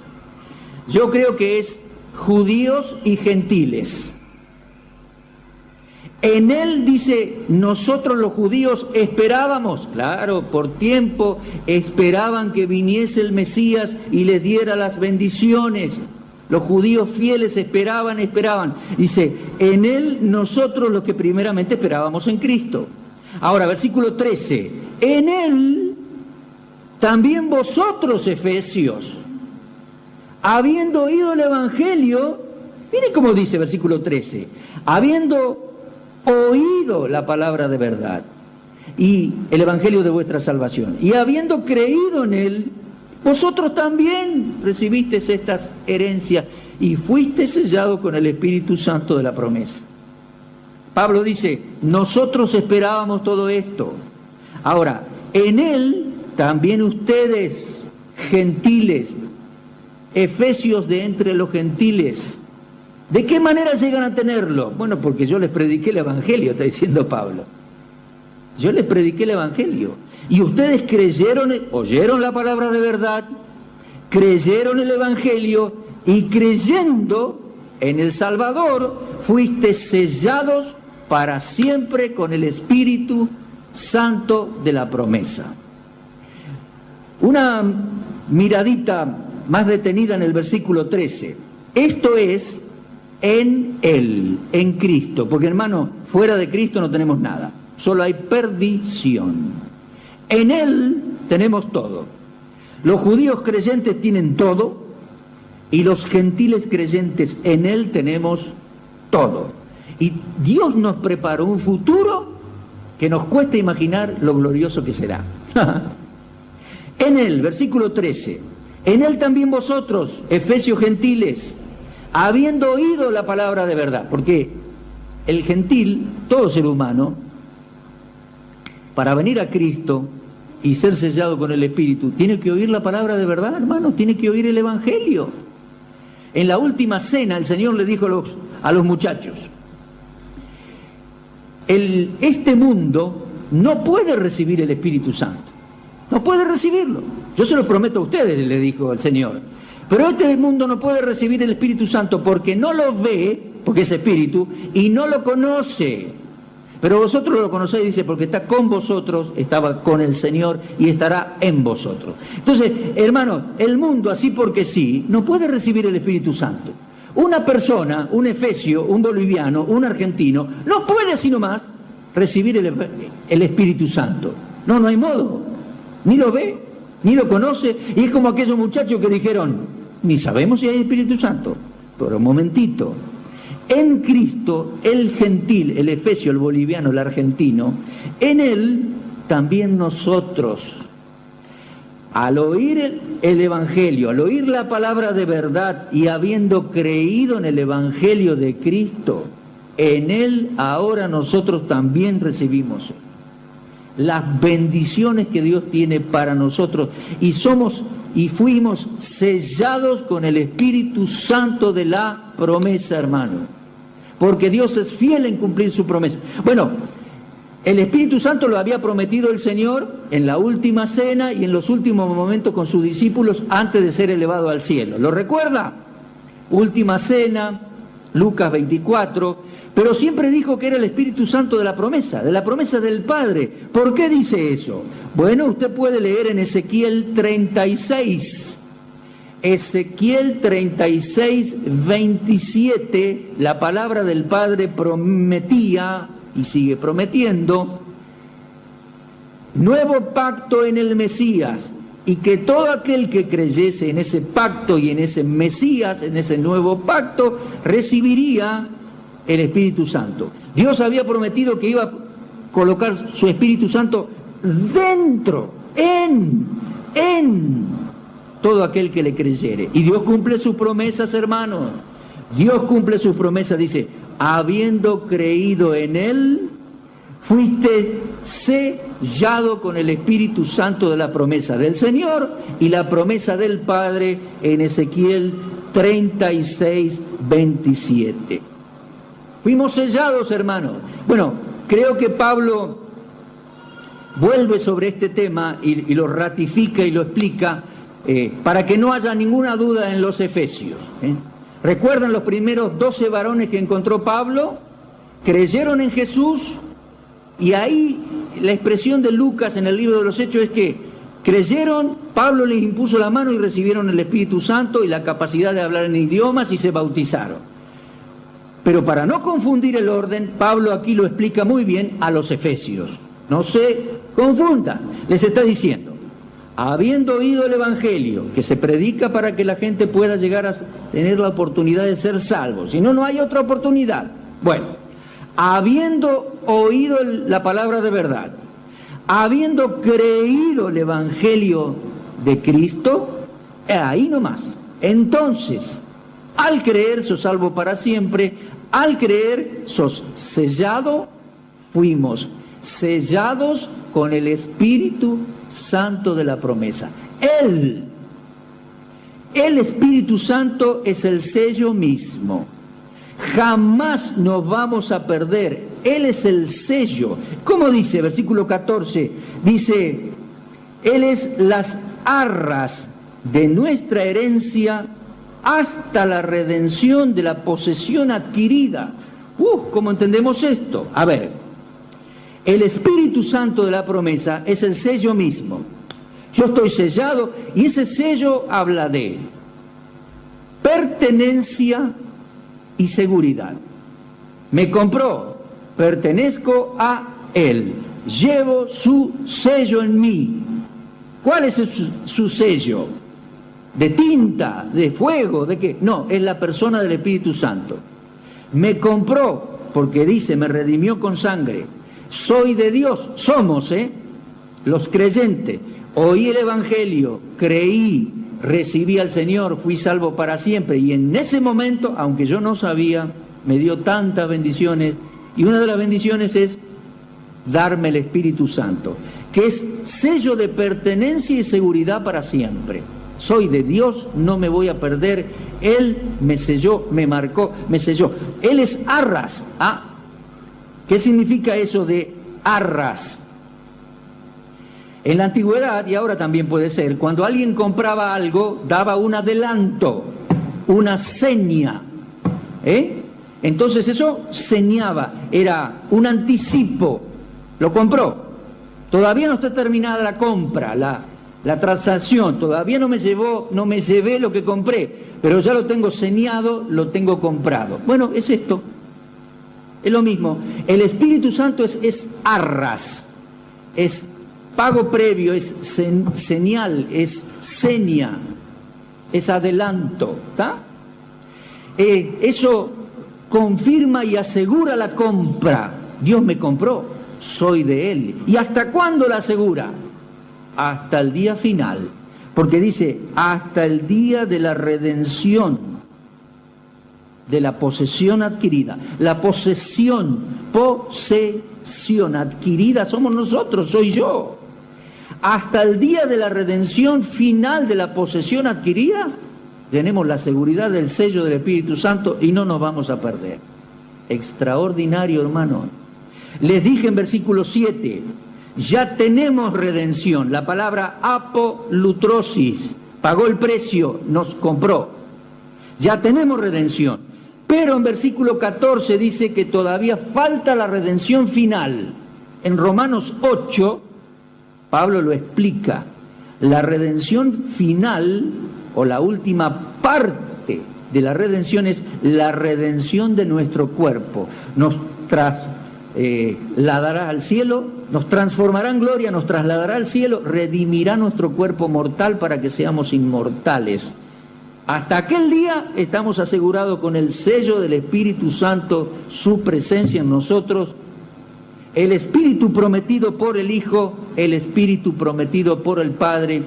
Yo creo que es judíos y gentiles. En Él dice, nosotros los judíos esperábamos, claro, por tiempo esperaban que viniese el Mesías y les diera las bendiciones. Los judíos fieles esperaban. Dice, en Él nosotros los que primeramente esperábamos en Cristo. Ahora, versículo 13, en Él también vosotros, efesios, habiendo oído el Evangelio, miren cómo dice versículo 13, habiendo oído la palabra de verdad y el Evangelio de vuestra salvación, y habiendo creído en Él, vosotros también recibisteis estas herencias y fuiste sellado con el Espíritu Santo de la promesa. Pablo dice, nosotros esperábamos todo esto. Ahora, en Él también ustedes, gentiles, efesios de entre los gentiles, ¿de qué manera llegan a tenerlo? Bueno, porque yo les prediqué el Evangelio, está diciendo Pablo. Yo les prediqué el Evangelio. Y ustedes creyeron, oyeron la palabra de verdad, creyeron el Evangelio y creyendo en el Salvador, fuiste sellados para siempre con el Espíritu Santo de la promesa. Una miradita más detenida en el versículo 13. Esto es en Él, en Cristo, porque hermano, fuera de Cristo no tenemos nada, solo hay perdición. En Él tenemos todo. Los judíos creyentes tienen todo y los gentiles creyentes en Él tenemos todo. Y Dios nos preparó un futuro que nos cuesta imaginar lo glorioso que será. En Él, versículo 13, en Él también vosotros, efesios gentiles, habiendo oído la palabra de verdad, porque el gentil, todo ser humano, para venir a Cristo y ser sellado con el Espíritu, tiene que oír la palabra de verdad, hermano, tiene que oír el Evangelio. En la última cena el Señor le dijo a los muchachos, este mundo no puede recibir el Espíritu Santo, no puede recibirlo. Yo se lo prometo a ustedes, le dijo el Señor. Pero este mundo no puede recibir el Espíritu Santo porque no lo ve, porque es Espíritu, y no lo conoce. Pero vosotros lo conocéis, dice, porque está con vosotros, estaba con el Señor y estará en vosotros. Entonces, hermano, el mundo así porque sí, no puede recibir el Espíritu Santo. Una persona, un efesio, un boliviano, un argentino, no puede así nomás recibir el Espíritu Santo. No hay modo. Ni lo ve, ni lo conoce. Y es como aquellos muchachos que dijeron, ni sabemos si hay Espíritu Santo. Pero un momentito. En Cristo, el gentil, el efesio, el boliviano, el argentino, en Él también nosotros, al oír el Evangelio, al oír la palabra de verdad y habiendo creído en el Evangelio de Cristo, en Él ahora nosotros también recibimos las bendiciones que Dios tiene para nosotros y somos y fuimos sellados con el Espíritu Santo de la promesa, hermano. Porque Dios es fiel en cumplir su promesa. Bueno, el Espíritu Santo lo había prometido el Señor en la última cena y en los últimos momentos con sus discípulos antes de ser elevado al cielo. ¿Lo recuerda? Última cena, Lucas 24, pero siempre dijo que era el Espíritu Santo de la promesa del Padre. ¿Por qué dice eso? Bueno, usted puede leer en Ezequiel 36. Ezequiel 36, 27, la palabra del Padre prometía y sigue prometiendo nuevo pacto en el Mesías, y que todo aquel que creyese en ese pacto y en ese Mesías, en ese nuevo pacto, recibiría el Espíritu Santo. Dios había prometido que iba a colocar su Espíritu Santo dentro, en todo aquel que le creyere. Y Dios cumple sus promesas, hermanos. Dios cumple sus promesas, dice, habiendo creído en Él, fuiste sellado con el Espíritu Santo de la promesa del Señor y la promesa del Padre en Ezequiel 36, 27. Fuimos sellados, hermanos. Bueno, creo que Pablo vuelve sobre este tema y lo ratifica y lo explica para que no haya ninguna duda en los Efesios. ¿Recuerdan los primeros 12 varones que encontró Pablo? Creyeron en Jesús. Y ahí la expresión de Lucas en el libro de los Hechos es que creyeron, Pablo les impuso la mano y recibieron el Espíritu Santo y la capacidad de hablar en idiomas y se bautizaron. Pero para no confundir el orden, Pablo aquí lo explica muy bien a los efesios. No se confundan. Les está diciendo, habiendo oído el Evangelio, que se predica para que la gente pueda llegar a tener la oportunidad de ser salvos. Si no, no hay otra oportunidad. Bueno, habiendo oído la palabra de verdad, habiendo creído el Evangelio de Cristo, ahí nomás. Entonces, al creer sos salvo para siempre, al creer sos sellado, fuimos sellados con el Espíritu Santo de la promesa. El Espíritu Santo es el sello mismo. Jamás nos vamos a perder. Él es el sello. ¿Cómo dice? Versículo 14. Dice, Él es las arras de nuestra herencia hasta la redención de la posesión adquirida. ¿Cómo entendemos esto? A ver, el Espíritu Santo de la promesa es el sello mismo. Yo estoy sellado y ese sello habla de pertenencia y seguridad. Me compró, pertenezco a Él, llevo su sello en mí. ¿Cuál es su sello? ¿De tinta? ¿De fuego? ¿De qué? No, es la persona del Espíritu Santo. Me compró, porque dice, me redimió con sangre. Soy de Dios, somos, los creyentes. Oí el Evangelio, creí, recibí al Señor, fui salvo para siempre, y en ese momento, aunque yo no sabía, me dio tantas bendiciones, y una de las bendiciones es darme el Espíritu Santo, que es sello de pertenencia y seguridad para siempre. Soy de Dios, no me voy a perder, Él me selló, me marcó, me selló. Él es arras. ¿Qué significa eso de arras? En la antigüedad, y ahora también puede ser, cuando alguien compraba algo, daba un adelanto, una seña. Entonces eso señaba, era un anticipo. Lo compró. Todavía no está terminada la compra, la transacción. Todavía no me llevé lo que compré, pero ya lo tengo señado, lo tengo comprado. Bueno, es esto. Es lo mismo. El Espíritu Santo es arras, es pago previo, es señal, es seña, es adelanto. ¿Está? Eso confirma y asegura la compra. Dios me compró, soy de Él. ¿Y hasta cuándo la asegura? Hasta el día final. Porque dice, hasta el día de la redención, de la posesión adquirida. La posesión adquirida somos nosotros, soy yo. Hasta el día de la redención final de la posesión adquirida, tenemos la seguridad del sello del Espíritu Santo y no nos vamos a perder. Extraordinario, hermano. Les dije en versículo 7, ya tenemos redención. La palabra apolutrosis, pagó el precio, nos compró. Ya tenemos redención. Pero en versículo 14 dice que todavía falta la redención final. En Romanos 8, Pablo lo explica. La redención final o la última parte de la redención es la redención de nuestro cuerpo. Nos trasladará al cielo, nos transformará en gloria, nos trasladará al cielo, redimirá nuestro cuerpo mortal para que seamos inmortales. Hasta aquel día estamos asegurados con el sello del Espíritu Santo, su presencia en nosotros, el Espíritu prometido por el Hijo, el Espíritu prometido por el Padre,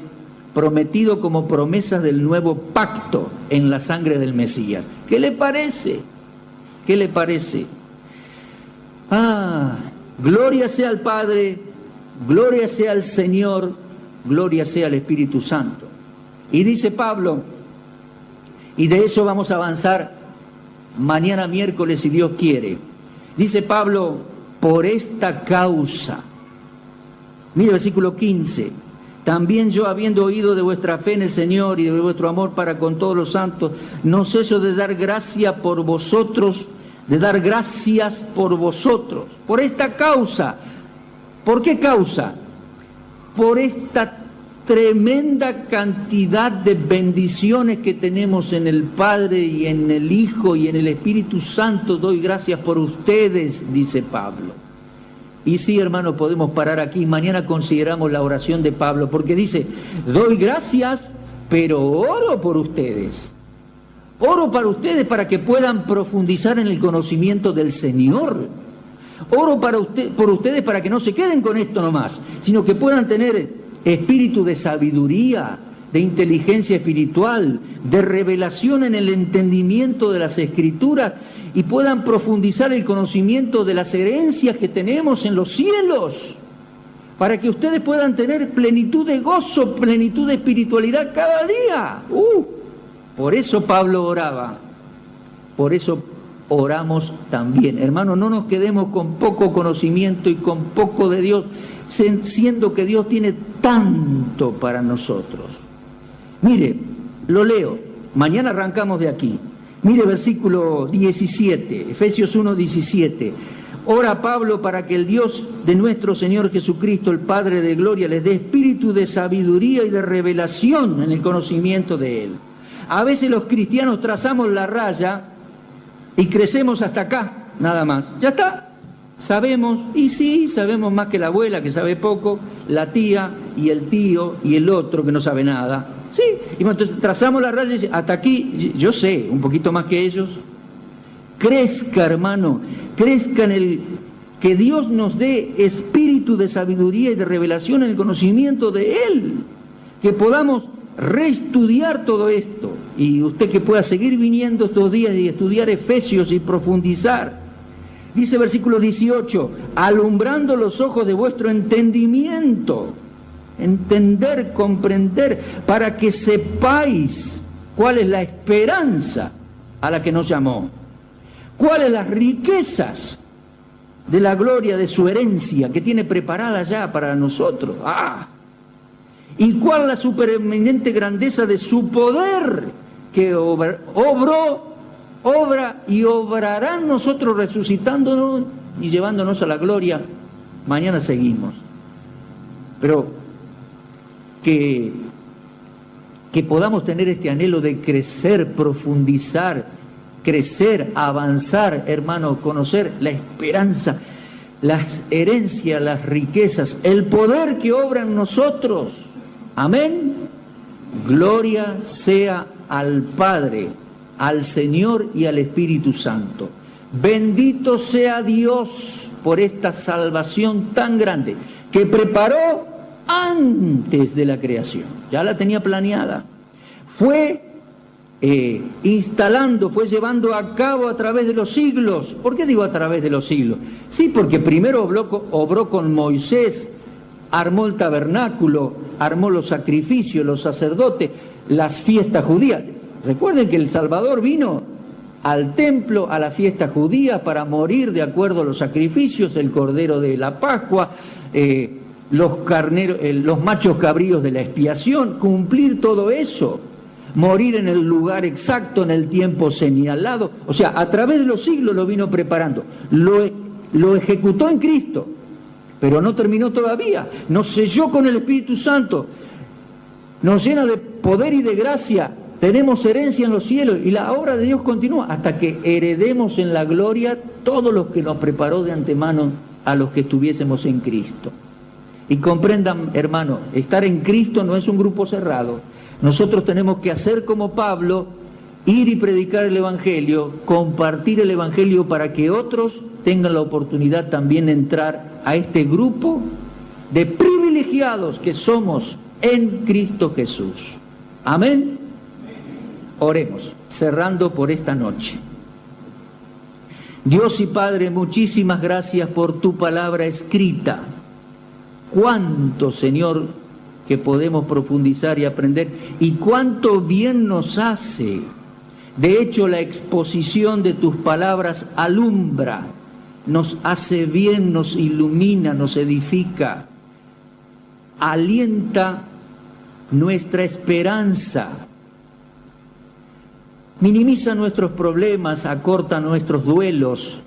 prometido como promesas del nuevo pacto en la sangre del Mesías. ¿Qué le parece? ¿Qué le parece? Gloria sea al Padre, gloria sea al Señor, gloria sea al Espíritu Santo. Y dice Pablo, y de eso vamos a avanzar mañana miércoles si Dios quiere. Dice Pablo, por esta causa. Mire el versículo 15. También yo, habiendo oído de vuestra fe en el Señor y de vuestro amor para con todos los santos, no ceso de dar gracia por vosotros, de dar gracias por vosotros, por esta causa. ¿Por qué causa? Por esta tremenda cantidad de bendiciones que tenemos en el Padre y en el Hijo y en el Espíritu Santo. Doy gracias por ustedes, dice Pablo. Y sí, hermano, podemos parar aquí. Mañana consideramos la oración de Pablo, porque dice, doy gracias, pero oro por ustedes. Oro para ustedes para que puedan profundizar en el conocimiento del Señor. Oro por ustedes para que no se queden con esto nomás, sino que puedan tener espíritu de sabiduría, de inteligencia espiritual, de revelación en el entendimiento de las Escrituras, y puedan profundizar el conocimiento de las herencias que tenemos en los cielos, para que ustedes puedan tener plenitud de gozo, plenitud de espiritualidad cada día. Por eso Pablo oraba, por eso oramos también. Hermanos, no nos quedemos con poco conocimiento y con poco de Dios, siendo que Dios tiene tanto para nosotros. Mire, lo leo, mañana arrancamos de aquí. Mire versículo 17, Efesios 1, 17. Ora Pablo para que el Dios de nuestro Señor Jesucristo, el Padre de gloria, les dé espíritu de sabiduría y de revelación en el conocimiento de Él. A veces los cristianos trazamos la raya y crecemos hasta acá, nada más. Ya está. Sabemos, y sí, sabemos más que la abuela, que sabe poco, la tía y el tío y el otro que no sabe nada. Sí, y entonces trazamos la raya y dice, hasta aquí, yo sé, un poquito más que ellos. Crezca, hermano, crezca en el que Dios nos dé espíritu de sabiduría y de revelación en el conocimiento de Él. Que podamos reestudiar todo esto. Y usted que pueda seguir viniendo estos días y estudiar Efesios y profundizar. Dice versículo 18, alumbrando los ojos de vuestro entendimiento, entender, comprender, para que sepáis cuál es la esperanza a la que nos llamó, cuáles las riquezas de la gloria de su herencia que tiene preparada ya para nosotros, y cuál la supereminente grandeza de su poder que obra y obrará en nosotros, resucitándonos y llevándonos a la gloria. Mañana seguimos. Pero que podamos tener este anhelo de crecer, profundizar, crecer, avanzar, hermano, conocer la esperanza, las herencias, las riquezas, el poder que obra en nosotros. Amén. Gloria sea al Padre, al Señor y al Espíritu Santo. Bendito sea Dios por esta salvación tan grande que preparó antes de la creación. Ya la tenía planeada. Fue instalando, fue llevando a cabo a través de los siglos. ¿Por qué digo a través de los siglos? Sí, porque primero obró con Moisés, armó el tabernáculo, armó los sacrificios, los sacerdotes, las fiestas judías. Recuerden que el Salvador vino al templo, a la fiesta judía, para morir de acuerdo a los sacrificios, el cordero de la Pascua, los machos cabríos de la expiación, cumplir todo eso, morir en el lugar exacto, en el tiempo señalado. O sea, a través de los siglos lo vino preparando. Lo ejecutó en Cristo, pero no terminó todavía. Nos selló con el Espíritu Santo. nos llena de poder y de gracia, tenemos herencia en los cielos y la obra de Dios continúa hasta que heredemos en la gloria todo lo que nos preparó de antemano a los que estuviésemos en Cristo. Y comprendan, hermano, estar en Cristo no es un grupo cerrado. Nosotros tenemos que hacer como Pablo, ir y predicar el Evangelio, compartir el Evangelio para que otros tengan la oportunidad también de entrar a este grupo de privilegiados que somos en Cristo Jesús. Amén. Oremos, cerrando por esta noche. Dios y Padre, muchísimas gracias por tu palabra escrita. Cuánto, Señor, que podemos profundizar y aprender, y cuánto bien nos hace. De hecho, la exposición de tus palabras alumbra, nos hace bien, nos ilumina, nos edifica, alienta nuestra esperanza, minimiza nuestros problemas, acorta nuestros duelos,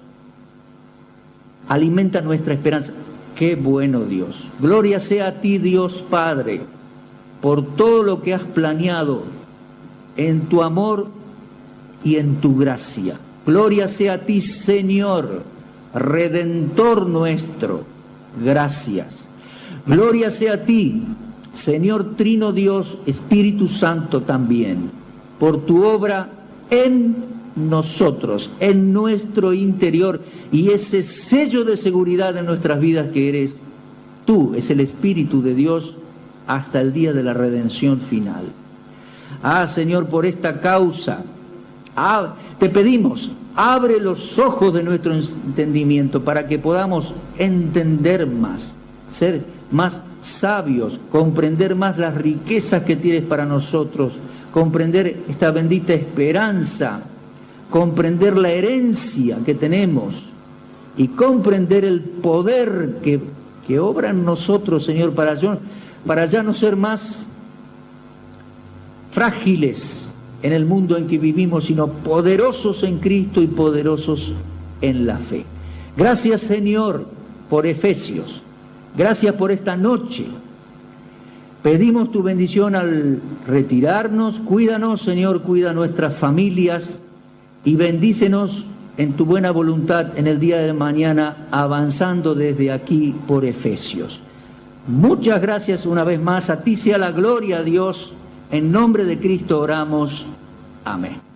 alimenta nuestra esperanza. ¡Qué bueno, Dios! Gloria sea a ti, Dios Padre, por todo lo que has planeado en tu amor y en tu gracia. Gloria sea a ti, Señor, Redentor nuestro. Gracias. Gloria sea a ti, Señor Trino Dios, Espíritu Santo también, por tu obra en nosotros, en nuestro interior, y ese sello de seguridad en nuestras vidas que eres tú, es el Espíritu de Dios hasta el día de la redención final. Señor, por esta causa, te pedimos, abre los ojos de nuestro entendimiento para que podamos entender más, ser más sabios, comprender más las riquezas que tienes para nosotros, comprender esta bendita esperanza, comprender la herencia que tenemos y comprender el poder que obra en nosotros, Señor, para ya no ser más frágiles en el mundo en que vivimos, sino poderosos en Cristo y poderosos en la fe. Gracias, Señor, por Efesios. Gracias por esta noche. Pedimos tu bendición al retirarnos. Cuídanos, Señor, cuida nuestras familias y bendícenos en tu buena voluntad en el día de mañana, avanzando desde aquí por Efesios. Muchas gracias una vez más. A ti sea la gloria, Dios. En nombre de Cristo oramos. Amén.